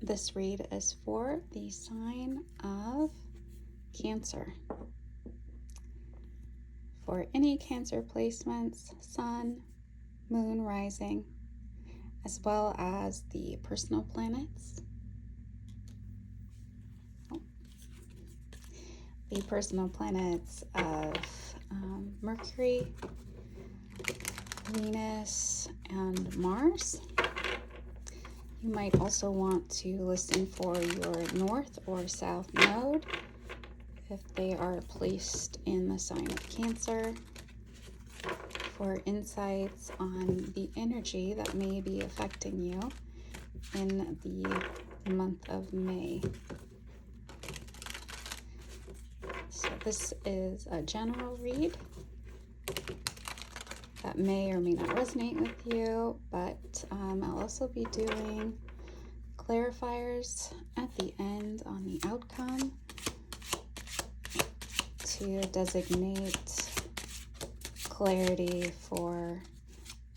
this read is for the sign of Cancer. For any Cancer placements, Sun, Moon, Rising, as well as the personal planets. The personal planets of Mercury, Venus, and Mars. You might also want to listen for your North or South node if they are placed in the sign of Cancer, for insights on the energy that may be affecting you in the month of May. So this is a general read that may or may not resonate with you, but I'll also be doing clarifiers at the end on the outcome to designate clarity for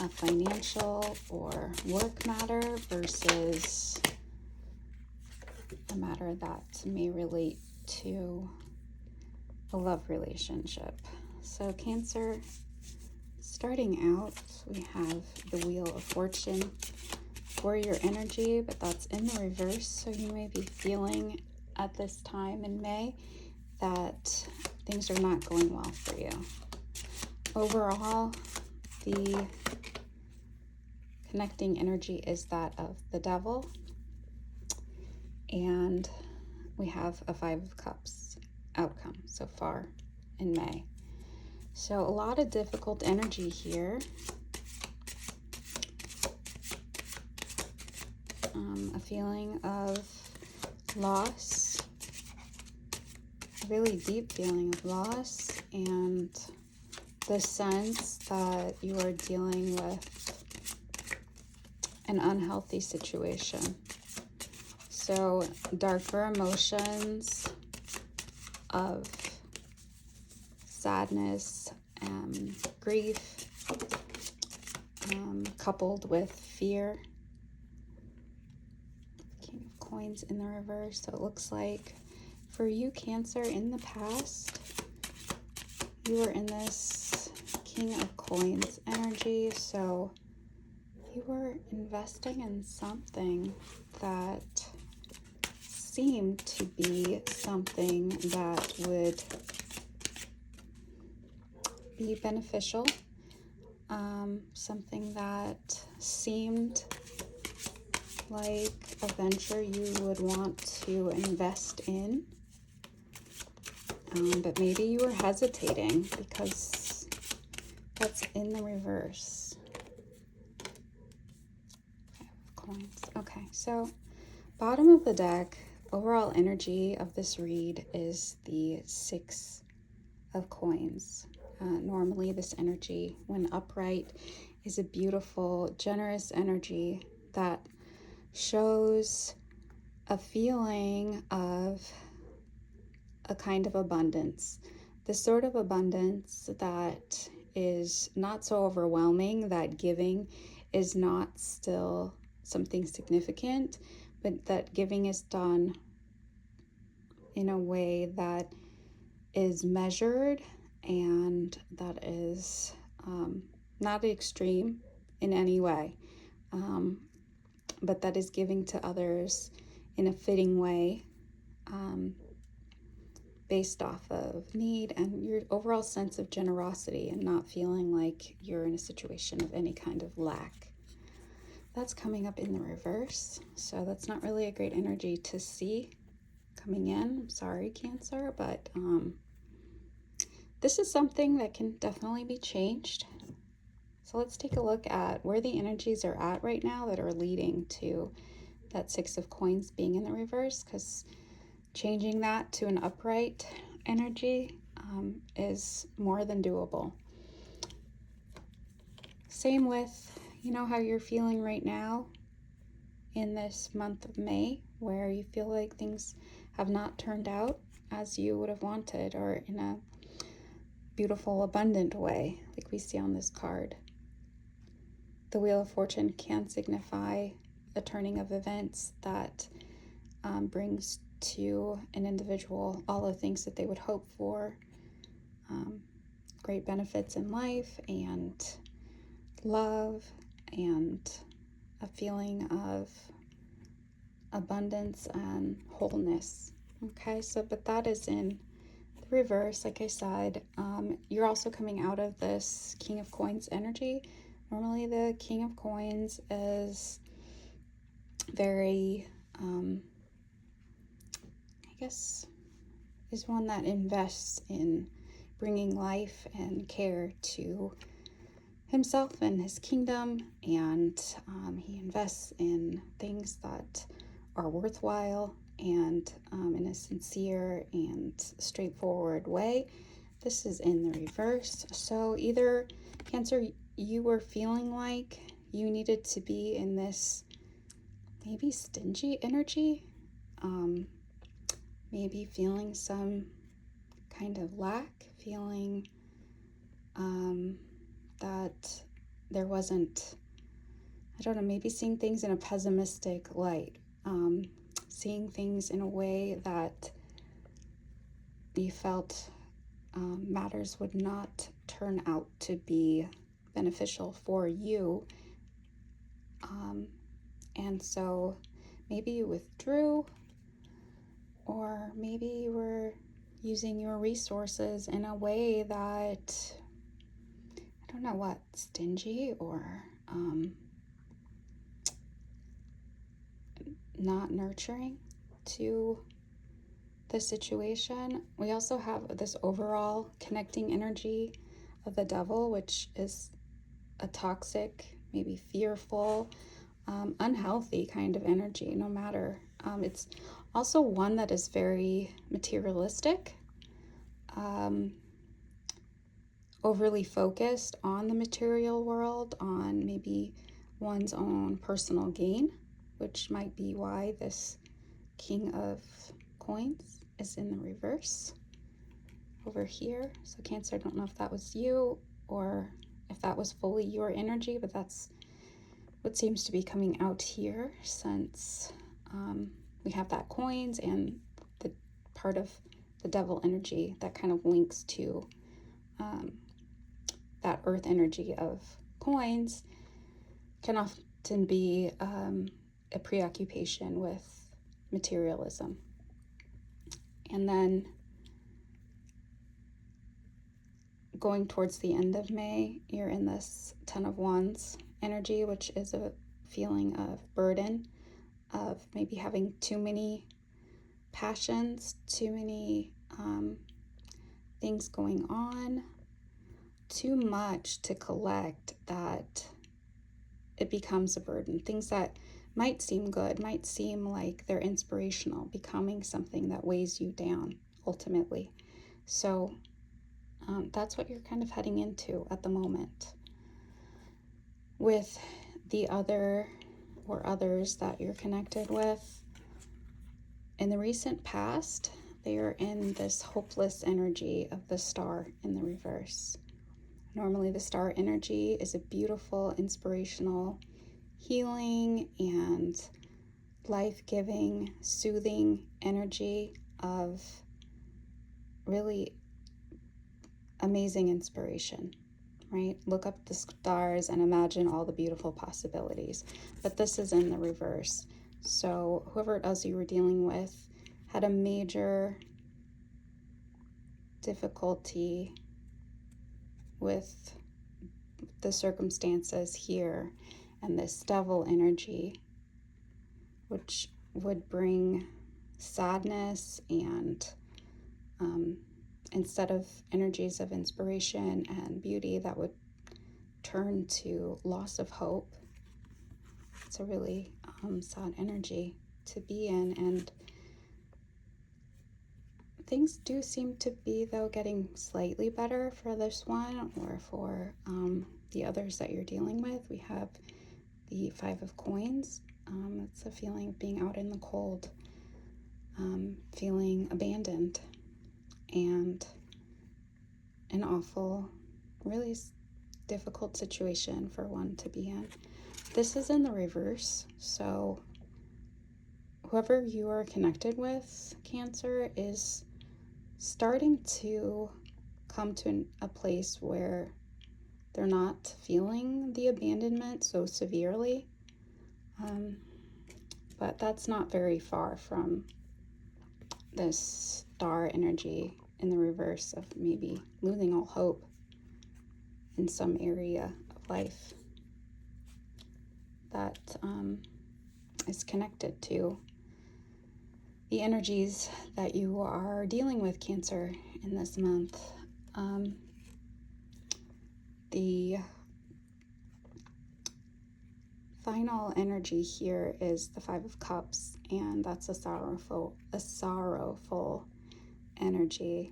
a financial or work matter versus a matter that may relate to a love relationship. So Cancer, starting out, we have the Wheel of Fortune for your energy, but that's in the reverse. So you may be feeling at this time in May that things are not going well for you. Overall, the connecting energy is that of the Devil, and we have a Five of Cups outcome so far in May. So a lot of difficult energy here. A feeling of loss, a really deep feeling of loss, and the sense that you are dealing with an unhealthy situation. So darker emotions of sadness and grief, coupled with fear. King of Coins in the reverse. So it looks like for you, Cancer, in the past, you were in this King of Coins energy. So you were investing in something that seemed to be something that would be beneficial, something that seemed like a venture you would want to invest in, but maybe you were hesitating because that's in the reverse. Coins. Okay, so bottom of the deck, overall energy of this read is the Six of Coins. Normally this energy, when upright, is a beautiful, generous energy that shows a feeling of a kind of abundance. The sort of abundance that is not so overwhelming that giving is not still something significant, but that giving is done in a way that is measured and that is not extreme in any way, but that is giving to others in a fitting way, based off of need and your overall sense of generosity and not feeling like you're in a situation of any kind of lack. That's coming up in the reverse, so that's not really a great energy to see coming in. I'm sorry, Cancer, but this is something that can definitely be changed. So let's take a look at where the energies are at right now that are leading to that Six of Coins being in the reverse, because changing that to an upright energy is more than doable. Same with, you know, how you're feeling right now in this month of May, where you feel like things have not turned out as you would have wanted, or in a beautiful, abundant way, like we see on this card. The Wheel of Fortune can signify a turning of events that brings to an individual all the things that they would hope for, great benefits in life and love and a feeling of abundance and wholeness. Okay, so but that is in the reverse. Like I said, you're also coming out of this King of Coins energy. Normally the King of Coins is very I guess is one that invests in bringing life and care to himself and his kingdom, and he invests in things that are worthwhile and in a sincere and straightforward way. This is in the reverse. So either Cancer, you were feeling like you needed to be in this maybe stingy energy, maybe feeling some kind of lack, feeling that there wasn't, I don't know, maybe seeing things in a pessimistic light, seeing things in a way that you felt matters would not turn out to be beneficial for you. And so maybe you withdrew, or maybe you were using your resources in a way that, I don't know what, stingy or not nurturing to the situation. We also have this overall connecting energy of the devil, which is a toxic, maybe fearful, unhealthy kind of energy, no matter. It's also one that is very materialistic, overly focused on the material world, on maybe one's own personal gain, which might be why this King of Coins is in the reverse over here. So Cancer, I don't know if that was you or if that was fully your energy, but that's what seems to be coming out here, since we have that coins and the part of the devil energy that kind of links to that earth energy of coins, can often be a preoccupation with materialism. And then going towards the end of May, you're in this Ten of Wands energy, which is a feeling of burden, of maybe having too many passions, too many things going on, too much to collect that it becomes a burden. Things that might seem good, might seem like they're inspirational, becoming something that weighs you down ultimately. So that's what you're kind of heading into at the moment. With the other or others that you're connected with, in the recent past, they are in this hopeless energy of the star in the reverse. Normally the star energy is a beautiful, inspirational, healing and life-giving, soothing energy of really amazing inspiration, right? Look up the stars and imagine all the beautiful possibilities. But this is in the reverse. So whoever it was you were dealing with had a major difficulty with the circumstances here, and this devil energy, which would bring sadness and instead of energies of inspiration and beauty, that would turn to loss of hope. It's a really sad energy to be in, and things do seem to be, though, getting slightly better for this one, or for the others that you're dealing with. We have the Five of Coins. It's a feeling of being out in the cold, feeling abandoned, and an awful, really difficult situation for one to be in. This is in the reverse, so whoever you are connected with, Cancer, is starting to come to a place where they're not feeling the abandonment so severely. But that's not very far from this star energy in the reverse of maybe losing all hope in some area of life that is connected to the energies that you are dealing with, Cancer, in this month. The final energy here is the Five of Cups, and that's a sorrowful energy.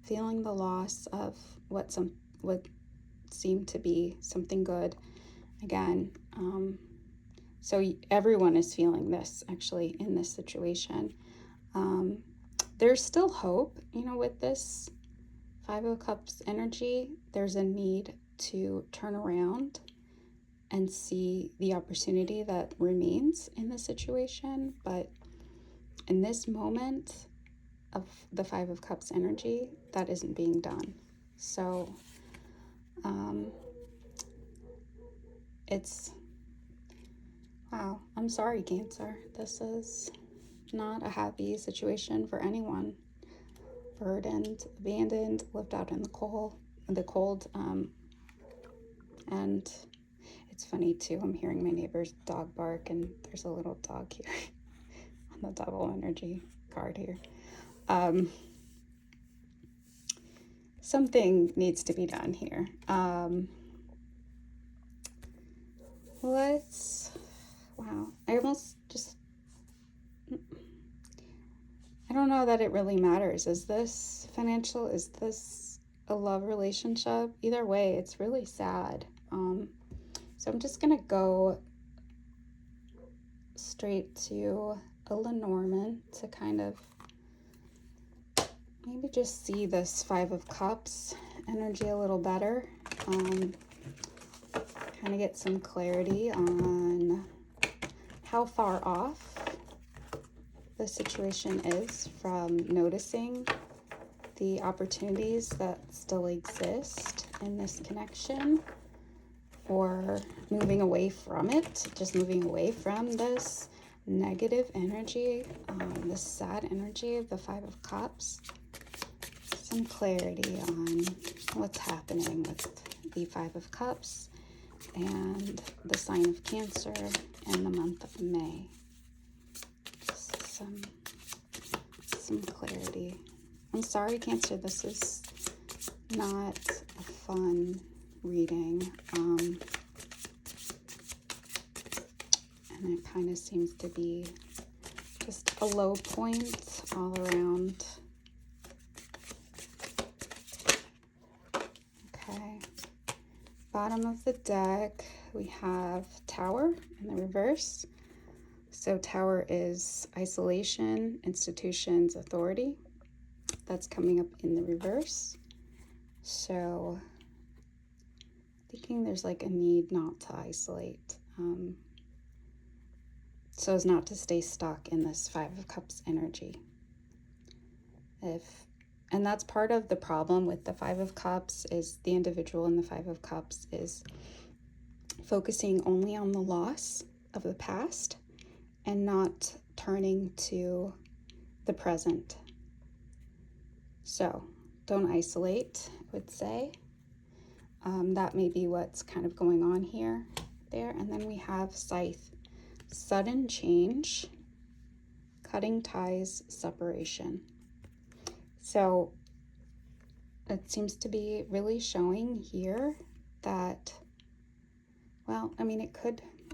Feeling the loss of what seemed to be something good. Again, so everyone is feeling this actually in this situation. There's still hope, you know, with this Five of Cups energy. There's a need to turn around and see the opportunity that remains in the situation. But in this moment of the Five of Cups energy, that isn't being done. So it's, wow, I'm sorry, Cancer. This is not a happy situation for anyone. Burdened, abandoned, left out in the cold. And it's funny too, I'm hearing my neighbor's dog bark, and there's a little dog here on the double energy card here. Something needs to be done here. Wow, I don't know that it really matters. Is this financial? Is this a love relationship? Either way, it's really sad. So I'm just gonna go straight to a Lenormand to kind of maybe just see this Five of Cups energy a little better. Kind of get some clarity on how far off the situation is from noticing the opportunities that still exist in this connection, or moving away from it, just moving away from this negative energy, this sad energy of the Five of Cups. Some clarity on what's happening with the Five of Cups and the sign of Cancer in the month of May. Just some clarity. I'm sorry, Cancer, this is not a fun reading. And it kind of seems to be just a low point all around. Okay. Bottom of the deck, we have Tower in the reverse. So Tower is isolation, institutions, authority. That's coming up in the reverse. So thinking there's like a need not to isolate, so as not to stay stuck in this Five of Cups energy. And that's part of the problem with the Five of Cups, is the individual in the Five of Cups is focusing only on the loss of the past and not turning to the present. So don't isolate, I would say. That may be what's kind of going on there. And then we have Scythe, sudden change, cutting ties, separation. So it seems to be really showing here that, well, I mean,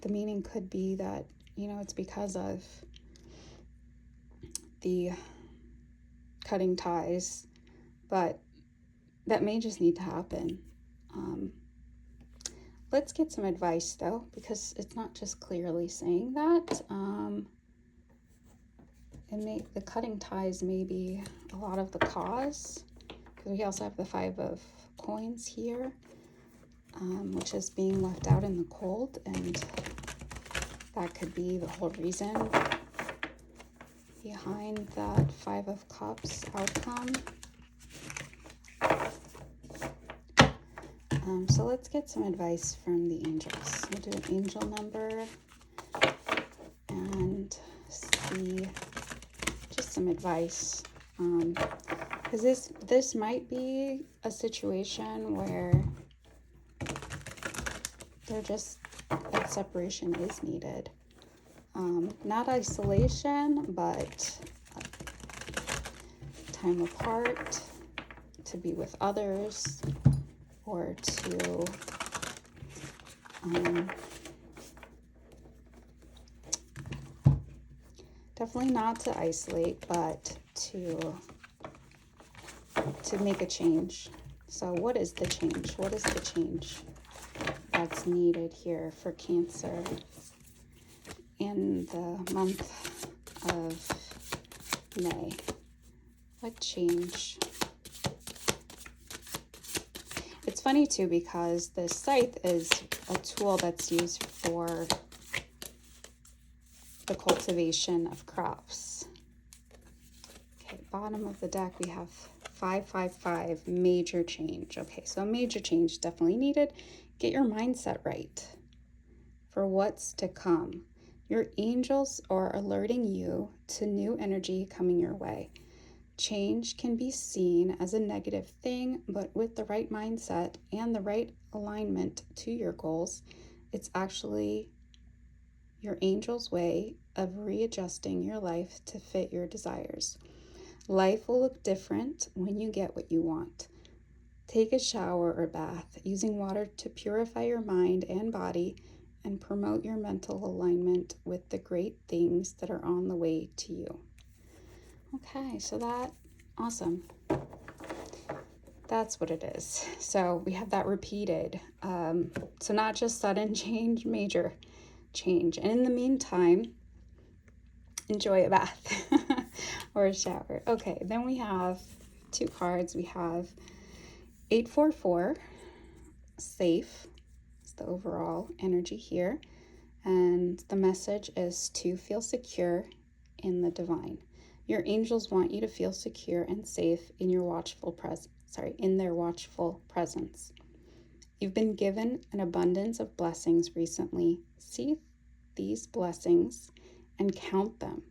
the meaning could be that, you know, it's because of the cutting ties, but that may just need to happen. Let's get some advice though, because it's not just clearly saying that. The cutting ties may be a lot of the cause, because we also have the Five of Coins here, which is being left out in the cold, and that could be the whole reason behind that Five of Cups outcome. So let's get some advice from the angels. We'll do an angel number and see just some advice. Because this might be a situation where that separation is needed. Not isolation, but time apart, to be with others, or to definitely not to isolate, but to make a change. So what is the change? What is the change that's needed here for Cancer in the month of May? What change? It's funny too, because the scythe is a tool that's used for the cultivation of crops. Okay, bottom of the deck we have 555, major change. Okay, so a major change definitely needed. Get your mindset right for what's to come. Your angels are alerting you to new energy coming your way. Change can be seen as a negative thing, but with the right mindset and the right alignment to your goals, it's actually your angel's way of readjusting your life to fit your desires. Life will look different when you get what you want. Take a shower or bath, using water to purify your mind and body and promote your mental alignment with the great things that are on the way to you. Okay, so awesome. That's what it is. So we have that repeated. So not just sudden change, major change. And in the meantime, enjoy a bath or a shower. Okay, then we have two cards. We have 844, safe. It's the overall energy here. And the message is to feel secure in the divine. Your angels want you to feel secure and safe in your in their watchful presence. You've been given an abundance of blessings recently. See these blessings and count them.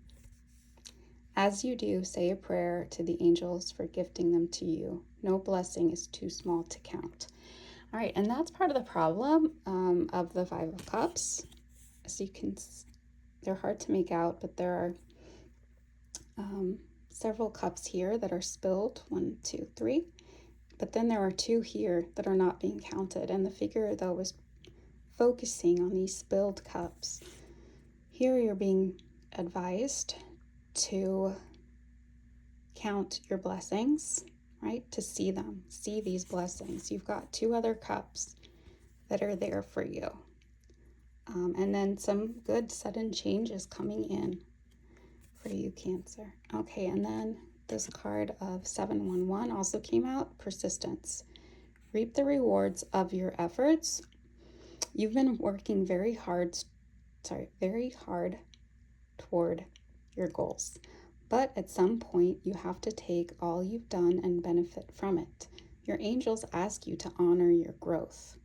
As you do, say a prayer to the angels for gifting them to you. No blessing is too small to count. All right, and that's part of the problem of the Five of Cups. As you can, they're hard to make out, but there are several cups here that are spilled, 1, 2, 3, but then there are 2 here that are not being counted, and the figure though is focusing on these spilled cups. Here you're being advised to count your blessings, right? To see them, see these blessings. You've got 2 other cups that are there for you, and then some good sudden changes coming in for you, Cancer. Okay, and then this card of 711 also came out, persistence. Reap the rewards of your efforts. You've been working very hard toward your goals, but at some point you have to take all you've done and benefit from it. Your angels ask you to honor your growth.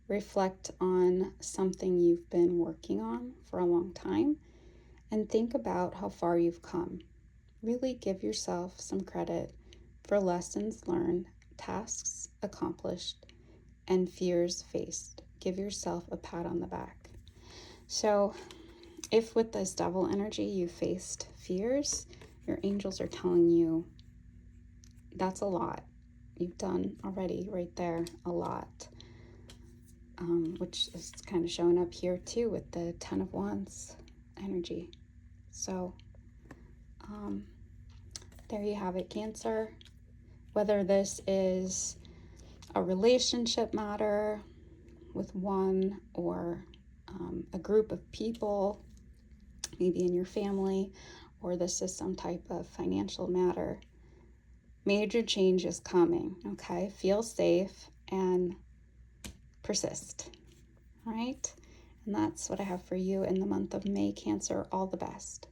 Reflect on something you've been working on for a long time and think about how far you've come. Really give yourself some credit for lessons learned, tasks accomplished, and fears faced. Give yourself a pat on the back. So if with this Devil energy you faced fears, your angels are telling you that's a lot. You've done already right there a lot, which is kind of showing up here too with the 10 of Wands energy. So there you have it, Cancer. Whether this is a relationship matter with one or a group of people, maybe in your family, or this is some type of financial matter, major change is coming, okay? Feel safe and persist, all right? And that's what I have for you in the month of May, Cancer. All the best.